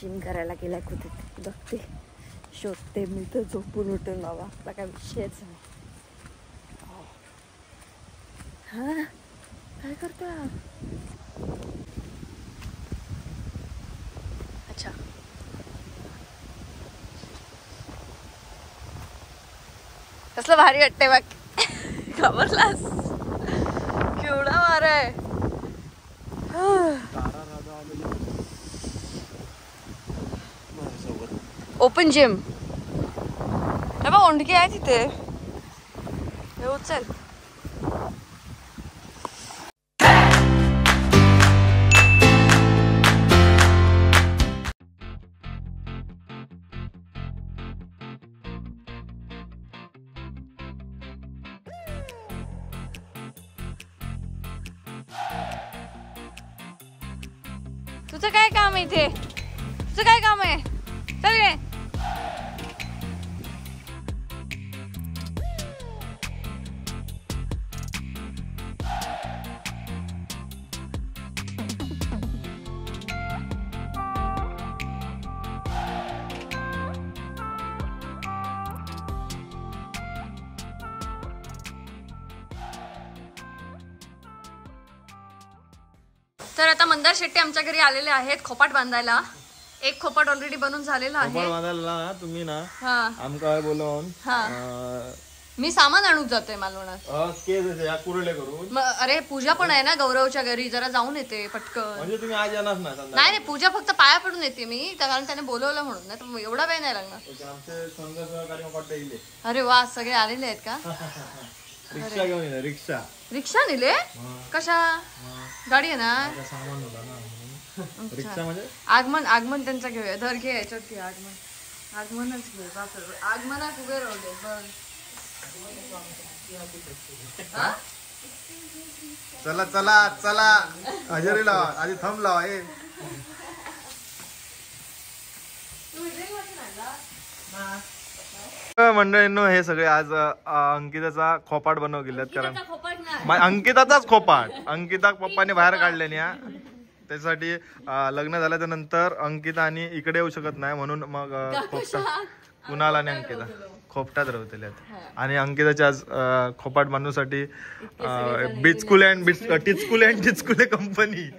Gym करायला गेलाय कुठे बघते, शोधते मी तर झोपून उठून बाबा, आपला काय विषयच नाही. हा काय करतोय? अच्छा कसलं भारी वाटतंय बघ. घाबरलास? केवढा वार आहे. ओपन जिम बा, ओंडकी आहे तिथे. येऊ चल. तुझं काय काम आहे इथे? तुझं काय काम आहे? चल रे. तर आता मंदार शेट्टी आमच्या घरी आलेले आहेत खोपाट बांधायला. एक खोपाट ऑलरेडी बनून झालेला आहे. खोपाट बांधायला तुम्ही ना आमका बोलवून मी सामान आणून जातोय मालवणात. करून. अरे पूजा पण आहे ना गौरवच्या घरी, जरा जाऊन येते पटकन. म्हणजे तुम्ही आज येणार ना? नाही नाही, पूजा फक्त पाया पडून येते मी, कारण त्याने बोलवलं म्हणून. नाही तर एवढा वेळ नाही लागणार. अरे वा, सगळे आलेले आहेत का? रिक्षा घेऊन ये. रिक्षा रिक्षा नेले? कशा? गाडी आहे ना? रिक्षा म्हणजे आगमन. आगमन त्यांचा घेऊया. धर घे, याच्यात घे. आगमनच घे. आगमनात उभे राहू बस. चला चला चला, हजेरी लावा. आधी थंब लावा. मंडळींनो, हे सगळे आज अंकिताचा खोपाट बनव गेलेत. कारण अंकिताचाच खोपाट अंकिता पप्पाने बाहेर काढले ना, त्यासाठी लग्न झाल्याच्या नंतर अंकिता आणि इकडे येऊ शकत नाही, म्हणून मग खोपटा कुणाल आणि अंकिता खोपटात राहतले. आणि अंकिताच्या आज खोपाट बांधण्यासाठी बिचकुले अँड टिचकुले कंपनी.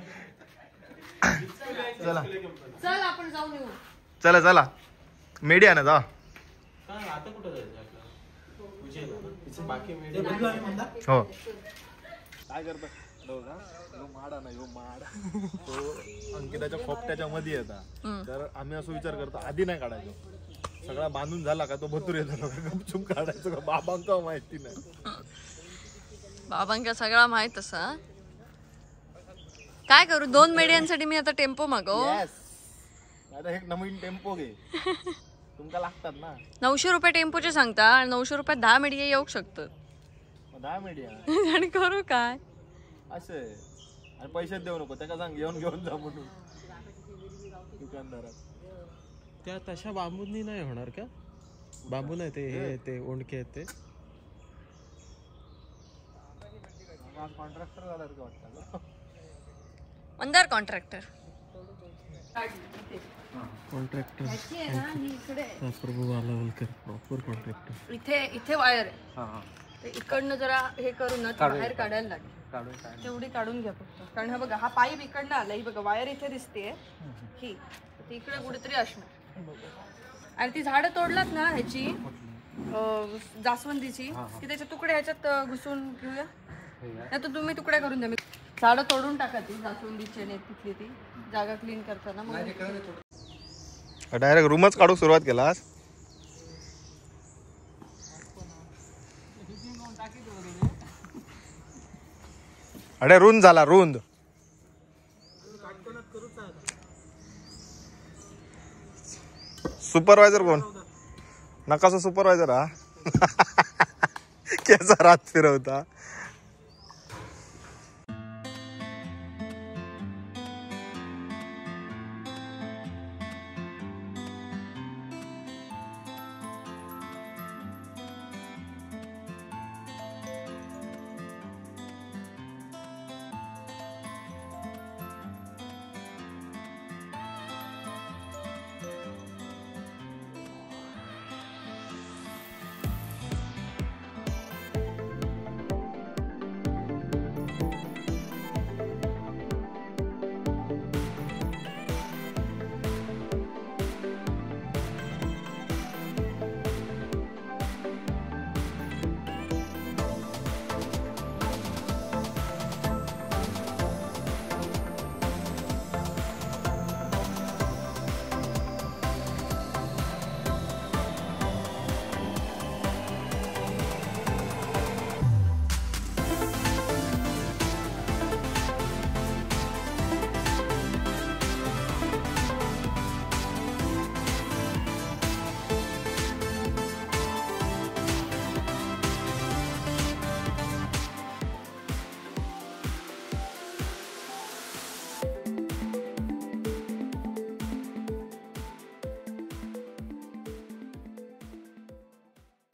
चला आपण जाऊन येऊ. चला चला, मीडिया ना जा. हो काय करता अंकिताच्या खोपट्याच्या मध्ये येतात. तर आम्ही असं विचार करतो आधी नाही काढायचो, सगळा बांधून झाला का तो भतूर येतो गपचूप काढायचं का. बाबांका माहिती नाही, बाबांका सगळा माहित असा. काय करू, 2 मीडियांसाठी मी आता टेम्पो मागव. आता एक नवीन टेम्पो घे, तुमका लागतात ना. 900 रुपये टेम्पोचे सांगता, आणि 900 रुपयात 10 मीडिया येऊ शकतात. 10 मीडिया आणि करू काय असे, आणि पैसे देऊ नको त्याला, सांग घेऊन जा म्हणून दुकानदारात. त्या तशा बांबूंनी नाही होणार का? बांबू नाही ते, हे ते ओंडके आहेत ते. कॉन्ट्रॅक्टर झाला का वाटतं? मंदार कॉन्ट्रॅक्टर. कॉन्ट्रॅक्टर प्रभू बालावलकर, प्रॉपर कॉन्ट्रॅक्टर. इथे वायर आहे, इकडनं जरा हे करून ना बाहेर काढायला लागेल. तेवढी काढून घ्या फक्त. कारण हा बघा, हा पाईप इकडनं आला, ही बघा वायर इथे दिसते ही, ती इकडे कुठेतरी असणार. आणि ती झाडं तोडलात ना ह्याची जास्वंदीची, की त्याचे तुकडे ह्याच्यात घुसून घेऊया. नाही तर तुम्ही तुकडे करून द्या. झाडं तोडून टाका ती जास्वंदीची आणि तिथली ती जागा क्लीन करताना. मग डायरेक्ट रूमच काढून सुरुवात केलास. अरे रुंद झाला, रुंद. सुपरवायझर कोण? नकासा सुपरवायझर हा. केसा रात फिरवता.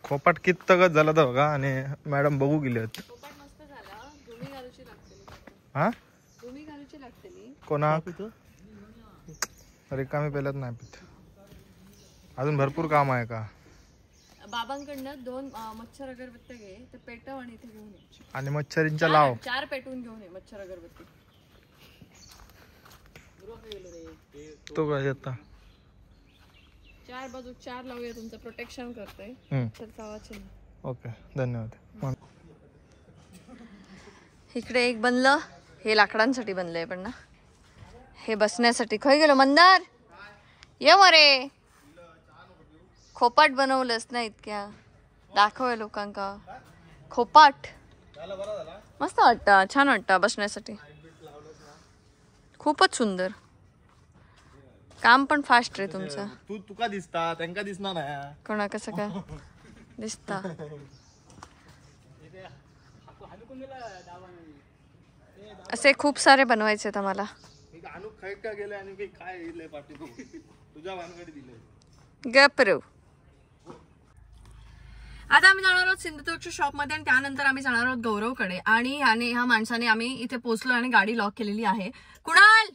खोपाट कितकच झाला तर बघा आणि मॅडम बघू गेले आहेत. पोपाट मस्त झाला. धुमी घालूची लागतली. हा धुमी घालूची लागतली. कोणा रिकामी पेल्यात नाही पित. अजून भरपूर काम आहे का? बाबांकडनं 2 मच्छर अगरबत्त्या घे, ते पेटव आणि इथे घेऊन ये. आणि मच्छरींच्या लाव. 4 पेटवून घेऊन ये मच्छर अगरबत्ती. तो काय येता 4 बाजू 4 लावूया, तुमचं प्रोटेक्शन करतंय. तर चावाचे नाही. ओके धन्यवाद. इकडे एक बनलं, हे लाकडांसाठी बनलंय पण ना, हे बसण्यासाठी. खय गेलो मंदार, ये मरे. खोपाट बनवलंस ना इतक्या, दाखवय लोकांका. खोपाट मस्त वाटतं, छान वाटतं बसण्यासाठी. खूपच सुंदर काम, पण फास्ट रे तुमचं. तू तुका दिसता त्यांका दिसणार नाही. कोणा कसं काय दिसता? असे खूप सारे बनवायचे आहेत आम्हाला. गप्रू. आता आम्ही जाणार आहोत सिंधुदुर्गच्या शॉपमध्ये आणि त्यानंतर आम्ही जाणार आहोत गौरवकडे. आणि ह्या माणसाने आम्ही इथे पोहोचलो आणि गाडी लॉक केलेली आहे. कुणाल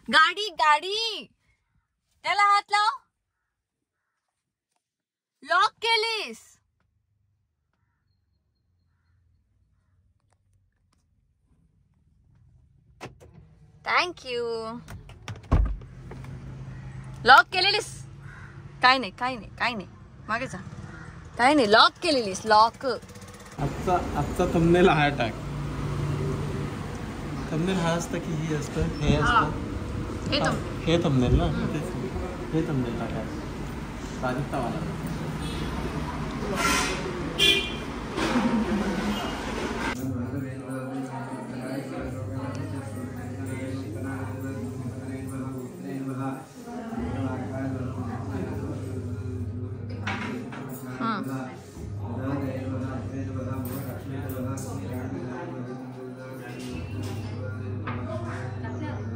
गाडी गाडी त्याला हात लाव. लॉक केलीस? थँक्यू. लॉक केलेलीस? काय नाही मागे जा. काय नाही, लॉक केलेलीस. लॉक. आजचा थंबनेल हा टाक. थंबनेल हा असतं की हे असतं, हे असतं, हे थंबनेल ना, हे थंबनेल टाकायचं. राजस्थानवाला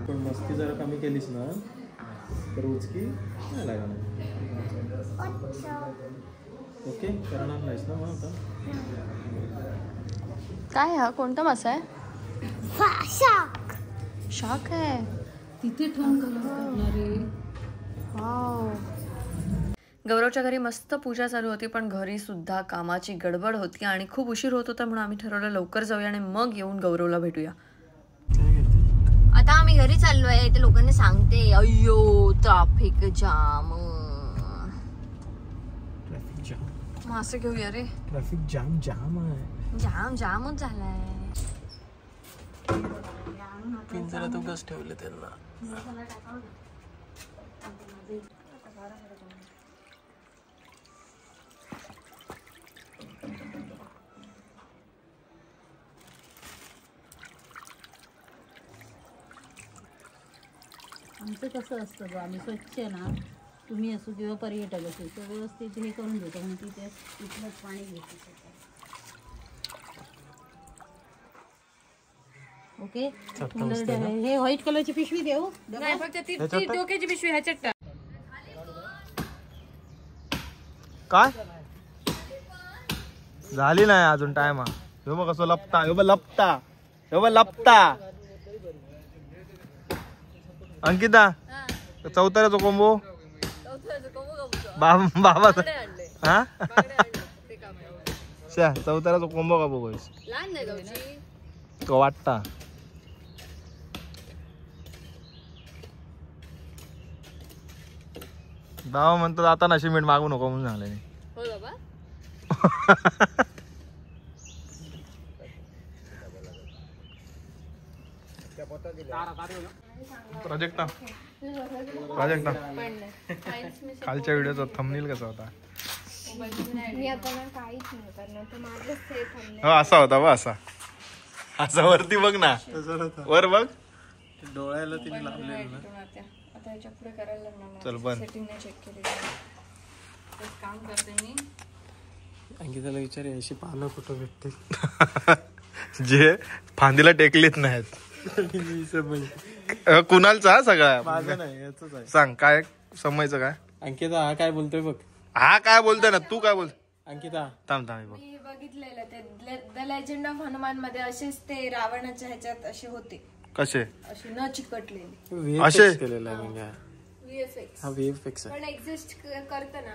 पण मस्ती जरा कमी केलीस ना तर उचकी नाही लागणार. ओके करणार नाहीस ना मग आता? काय हा कोणता मासा आहे? शाक आहे. तिथे ठेवून गौरवच्या घरी मस्त पूजा चालू होती, पण घरी सुद्धा कामाची गडबड होती आणि खूप उशीर होत होता, म्हणून आम्ही ठरवलं लवकर जाऊया आणि मग येऊन गौरवला भेटूया. आता आम्ही घरी चाललोय. इथे लोकांनी सांगते अय्यो ट्रॅफिक जाम. मासे घेऊया रे. ट्रॅफिक जाम जाम आहे. जामच झालाय. पिंजरा तू कस ठेवले त्यांना? आमचं कसं असतं बघ, आम्ही स्वच्छ ना, तुम्ही असो किंवा पर्यटक असो, तर व्यवस्थित हे करून देतो. म्हणून तिथे इथलंच पाणी घेतो. ओके. हे व्हाईट कलरची पिशवी देऊ? नाही, फक्त ती डोक्याची पिशवी ह्याच्यात टाक. काय झाली नाही अजून टाइम. ह्यो बघ कसं लपता. ह्यो बघ लपता. अंकिता चौथऱ्याचा कोंबो बाबा हा चौथऱ्याचा कोंबो का बघ वाटता. दावा म्हणतो आता सिमेंट मागू नको म्हणून झालं. प्राजक्ता कालच्या व्हिडिओचा थंबनेल कसा होता? हो असा होता बा. असा वरती बघ ना, वर बघ. डोळ्याला तिने लावलेलं ना. चल बन. अंकिताला विचार अशी पानं कुठं भेटतील जे फांदीला टेकलीच नाहीत. कुणालचा सगळा माझं नाही, याच आहे. सांग काय समजायचं काय? अंकिता हा काय बोलतोय बघ. हा काय बोलतोय ना, तू काय बोल. अंकिता थांब थांब बघ. मी बघितलेलं ते द लेजंड ऑफ हनुमान मध्ये असेच ते रावणाच्या ह्याच्यात असे होते, कसे अशी न चिकटलेली VFX असे? केलेला आहे म्हणजे VFX. हा VFX आहे. पण एक्झिस्ट करतं ना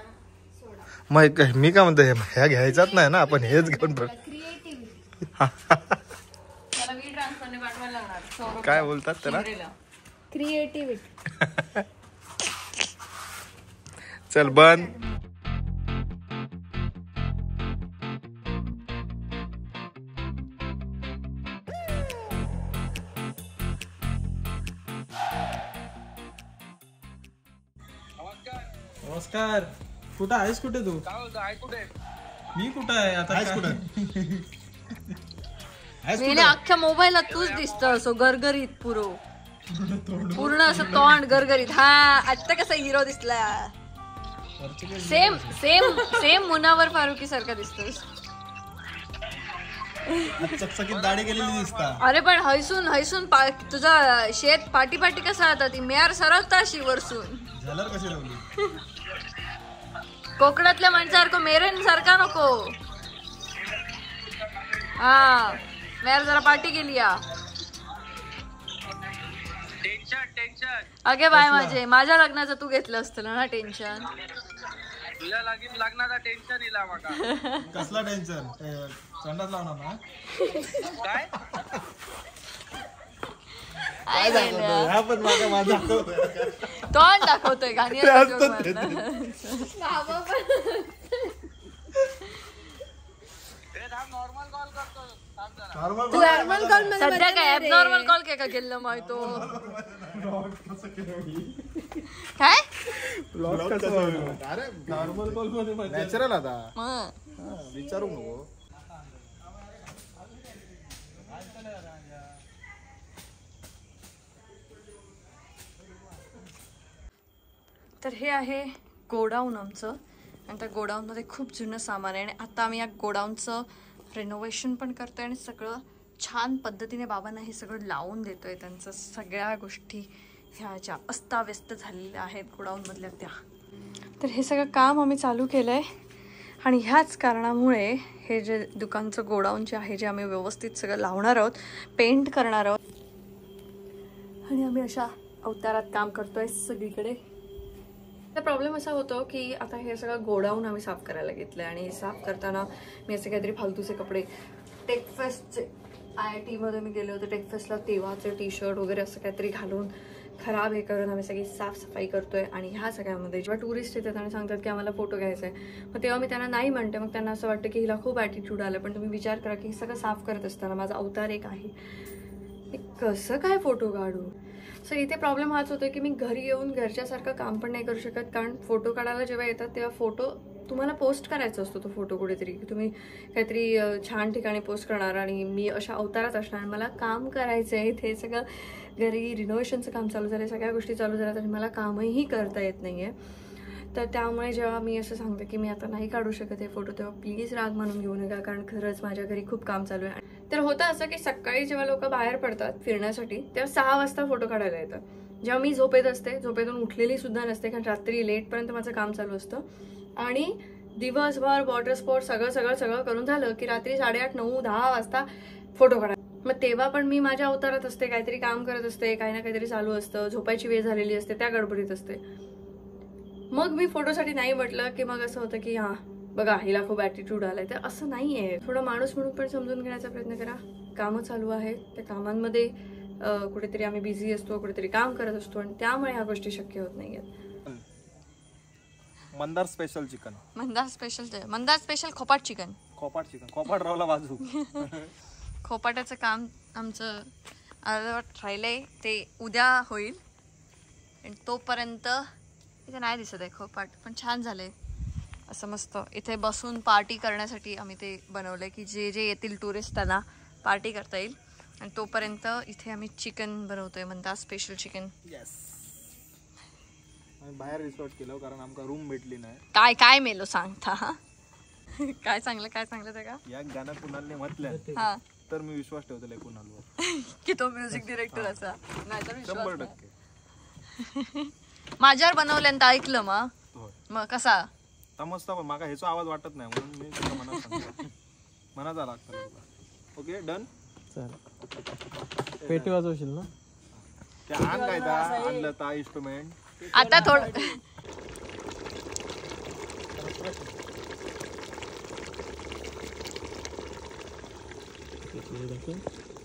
सोडा. मग मी काय म्हणतो ह्या घ्यायचाच नाही ना आपण हेच घेऊन क्रिएटिव्हिटी. त्याला वी ट्रान्सफरने पाठवायला लागणार सौरभ काय बोलतात त्याला शिंगरेला. क्रिएटिव्हिटी. चल बंद. नमस्कार. कुठं आहेस? कुठे तू? मी कुठं आहे आता? मेले अख्ख्या मोबाईलला तूच दिसत असो गरगरीत पूर्ण असं तोंड गरगरीत. हा आता कसा हिरो दिसला. Same same same Munawar Faruqui सारखा दिसतोस. चकचकीत दाढी केलेली दिसता. अरे पण हैसून तुझा शेत पाटी पाटी कसा आता ती मेयार सरकता अशी वरसून. झालर कशी लावली? कोकणातल्या माणसासारखं मेरेन सारखा नको. हा मेयार जरा पार्टी केली या. अगे बाय माझ्या लग्नाचं तू घेतलं असतं ना टेन्शन. तुझ्या लग्नाचा टेन्शन इला माका. कसला टेन्शन? संडास लावणार ना? काय हा पण माझा तोंड दाखवतोय गाणी नॉर्मल कॉल करतो. सध्या काय ऍबनॉर्मल कॉल काय का केलं माहिती तो काय अरे नॉर्मल कॉल मध्ये नॅचरल आता विचारू नको. तर हे आहे गोडाऊन आमचं आणि त्या गोडाऊनमध्ये खूप जुनं सामान आहे आणि आता आम्ही या गोडाऊनचं रेनोव्हेशन पण करतोय आणि सगळं छान पद्धतीने बाबांना हे सगळं लावून देतोय. त्यांचं सगळ्या गोष्टी ह्या ज्या अस्ताव्यस्त झालेल्या आहेत गोडाऊनमधल्या त्या. तर हे सगळं काम आम्ही चालू केलं आहे आणि ह्याच कारणामुळे हे जे दुकानचं गोडाऊन जे आहे जे आम्ही व्यवस्थित सगळं लावणार आहोत, पेंट करणार आहोत आणि आम्ही अशा अवतारात काम करतोय सगळीकडे. तर प्रॉब्लेम असा होतो की आता हे सगळं गोडाऊन आम्ही साफ करायला घेतलं आहे आणि साफ करताना मी असे काहीतरी फालतूचे कपडे टेकफेस्टचे IIT मध्ये मी गेले होते टेकफेस्टला तेव्हाचे टी-शर्ट वगैरे असं काहीतरी घालून खराब हे करून आम्ही सगळी साफसफाई करतोय. आणि ह्या सगळ्यामध्ये जेव्हा टुरिस्ट येतात आणि सांगतात की आम्हाला फोटो घ्यायचा आहे मग तेव्हा मी त्यांना नाही म्हणते. मग त्यांना असं वाटतं की हिला खूप ॲटिट्यूड आलं. पण तुम्ही विचार करा की हे सगळं साफ करत असताना माझा अवतार एक आहे, मी कसं काय फोटो काढू. सो इथे प्रॉब्लेम हाच होतो की मी घरी येऊन घरच्यासारखं काम पण नाही करू शकत. कारण फोटो काढायला जेव्हा येतात तेव्हा फोटो तुम्हाला पोस्ट करायचा असतो. तो फोटो कुठेतरी तुम्ही काहीतरी छान ठिकाणी पोस्ट करणार आणि मी अशा अवतारात असणार. मला काम करायचं आहे. इथे सगळं घरी रिनोव्हेशनचं काम चालू झालं, सगळ्या गोष्टी चालू झाल्यात आणि मला कामही करता येत नाही आहे. तर त्यामुळे जेव्हा मी असं सांगते की मी आता नाही काढू शकत हे फोटो तेव्हा प्लीज राग मानून घेऊ नका. कारण खरंच माझ्या घरी खूप काम चालू आहे. तर होतं असं की सकाळी जेव्हा लोक बाहेर पडतात फिरण्यासाठी तेव्हा 6 वाजता फोटो काढायला येतं. जेव्हा मी झोपेत असते, झोपेतून उठलेली सुद्धा नसते कारण रात्री लेटपर्यंत माझं काम चालू असतं आणि दिवसभर वॉटर स्पोर्ट सगळं करून झालं की रात्री 8:30, 9, 10 वाजता फोटो काढा. मग तेव्हा पण मी माझ्या अवतारात असते, काहीतरी काम करत असते, काही ना काहीतरी चालू असतं, झोपायची वेळ झालेली असते, त्या गडबडीत असते. मग मी फोटोसाठी नाही म्हटलं की मग असं होतं की हां बघा हिला खूप ॲटिट्यूड आलाय. तर असं नाही आहे. थोडं माणूस म्हणून पण समजून घेण्याचा प्रयत्न करा. कामं चालू आहेत, त्या कामांमध्ये कुठेतरी आम्ही बिझी असतो, कुठेतरी काम करत असतो आणि त्यामुळे ह्या गोष्टी शक्य होत नाही आहेत. Mandar special chicken, Mandar special Khopat chicken, Khopat रावला बाजू. खोपाटाचं काम आमचं अर्धवट राहिलंय, ते उद्या होईल आणि तोपर्यंत इथे नाही दिसत आहे खोपाट पण छान झालंय. असं मस्त इथे बसून पार्टी करण्यासाठी आम्ही ते बनवलंय की जे जे येतील टुरिस्ट त्यांना पार्टी करता येईल. आणि तोपर्यंत इथे आम्ही चिकन बनवतोय, मंदार स्पेशल चिकन. बाहेर रिसॉर्ट केलं कारण आमका रूम भेटली नाही. काय काय मेलो सांगता काय चांगलं ते का या गाणं कुणालने म्हटलं हा तर मी विश्वास ठेवतो कुणालवर की तो म्युझिक डिरेक्टर असा. नाही तर 100% माझ्यावर बनवल्यानंतर ऐकलं मग कसा आता मस्त पण माका ह्याचा आवाज वाटत नाही म्हणून मी तुला मनात सांगतो. मनाचा लागतं तुला. Okay done. चल पेटी वाजवशील ना. ते आण काय ता आणलं ता इन्स्ट्रुमेंट. आता थोडं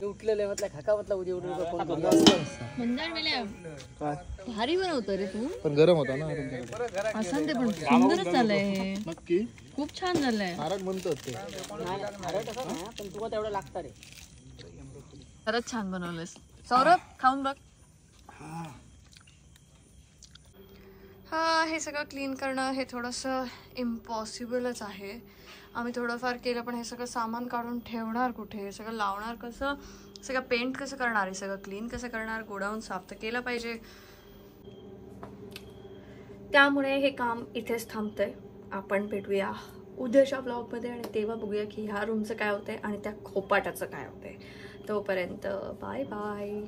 उठलेले म्हटलं खाका म्हटलं उद्या उठून भारी बनवतो रे तू. पण गरम होता ना तुमच्याकडे. असं ते पण सुंदरच झालंय. नक्की खूप छान झालंय. नारळ म्हणतात ते. पण तुला तेवढं लागतं रे. खरंच छान बनवलंस सौरभ. खाऊन बघ. हा हे सगळं क्लीन करणं हे थोडंसं इम्पॉसिबलच आहे. आम्ही थोडंफार केलं पण हे सगळं सामान काढून ठेवणार कुठे, हे सगळं लावणार कसं, सगळं पेंट कसं करणार, हे सगळं क्लीन कसं करणार, गोडाऊन साफ तर केलं पाहिजे. त्यामुळे हे काम इथेच थांबतंय. आपण भेटूया उद्याच्या ब्लॉगमध्ये आणि तेव्हा बघूया की ह्या रूमचं काय होतंय आणि त्या खोपाटाचं काय होतंय. तोपर्यंत बाय बाय.